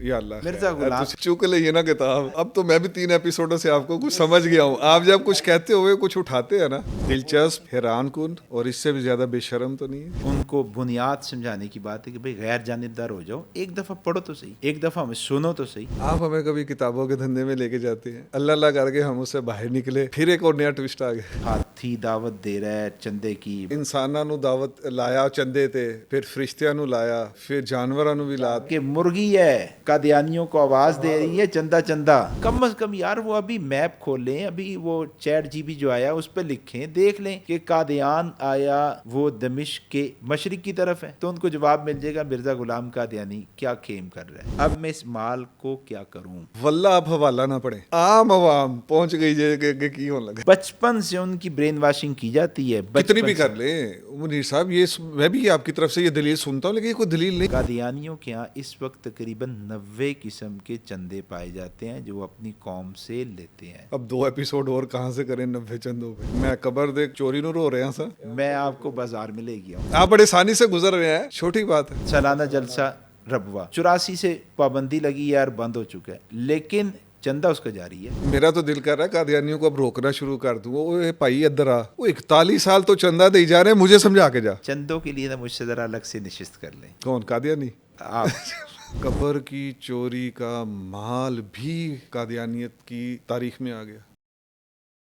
یا اللہ مرزا غلام چک لے یہ نا کتاب. اب تو میں بھی 3 ایپیسوڈوں سے آپ کو کچھ سمجھ گیا ہوں. آپ جب کچھ کہتے ہوئے کچھ اٹھاتے ہیں نا, دلچسپ, حیران کن اور اس سے بھی زیادہ بے شرم تو نہیں ہے. ان کو بنیاد سمجھانے کی بات ہے کہ بھئی غیر جانبدار ہو جاؤ, ایک دفعہ پڑھو تو صحیح, ایک دفعہ ہمیں سنو تو صحیح. آپ ہمیں کبھی کتابوں کے دھندے میں لے کے جاتے ہیں, اللہ اللہ کر کے ہم اس سے باہر نکلے, پھر ایک اور نیا ٹوسٹ آ گیا. ہاتھی دعوت دے رہا ہے چندے کی, انساناں نو دعوت لایا چندے تے, پھر فرشتیاں نو لایا, پھر جانوراں نو بھی لا. کہ مرغی ہے قادیانیوں کو آواز دے رہی ہے چندہ چندہ. کم از کم یار وہ ابھی میپ کھولیں, ابھی وہ چیٹ جی بی جو آیا اس پہ لکھیں, دیکھ لیں کہ قادیان آیا وہ دمشق کے مشرق کی طرف ہے, تو ان کو جواب مل جائے گا مرزا غلام قادیانی کیا کھیم کر رہا ہے. اب میں اس مال کو کیا کروں. واللہ آپ حوالہ نہ پڑھیں, عام عوام پہنچ گئی جے کہ کی ہونے لگا. بچپن سے ان کی برین واشنگ کی جاتی ہے, کتنی بھی کر لیں منیر صاحب, یہ میں بھی آپ کی طرف سے یہ دلیل سنتا ہوں, لیکن یہ کوئی دلیل نہیں. قادیانیوں کے یہاں اس وقت تقریباً 90 قسم کے چندے پائے جاتے ہیں جو وہ اپنی قوم سے لیتے ہیں. اب 2 ایپیسوڈ اور کہاں سے کریں 90 چندوں پہ. میں قبر دیکھ چوری نو رو رہے ہیں سر. میں آپ کو بازار میں لے گیا ہوں. آپ بڑے آسانی سے گزر رہے ہیں, چھوٹی بات ہے. سالانہ جلسہ ربوہ 84 سے پابندی لگی یار, بند ہو چکا ہے, لیکن چندہ اس کا جاری ہے. میرا تو دل کر رہا ہے قادیانیوں کو اب روکنا شروع کر دوں. وہ بھائی ادھر آ, وہ 41 سال تو چندہ دے جا رہے ہیں, مجھے سمجھا کے جا. چندوں کے لیے نا مجھ سے ذرا الگ سے نشست کر لیں. کون قادیانی؟ آپ قبر کی چوری کا مال بھی قادیانیت کی تاریخ میں آ گیا.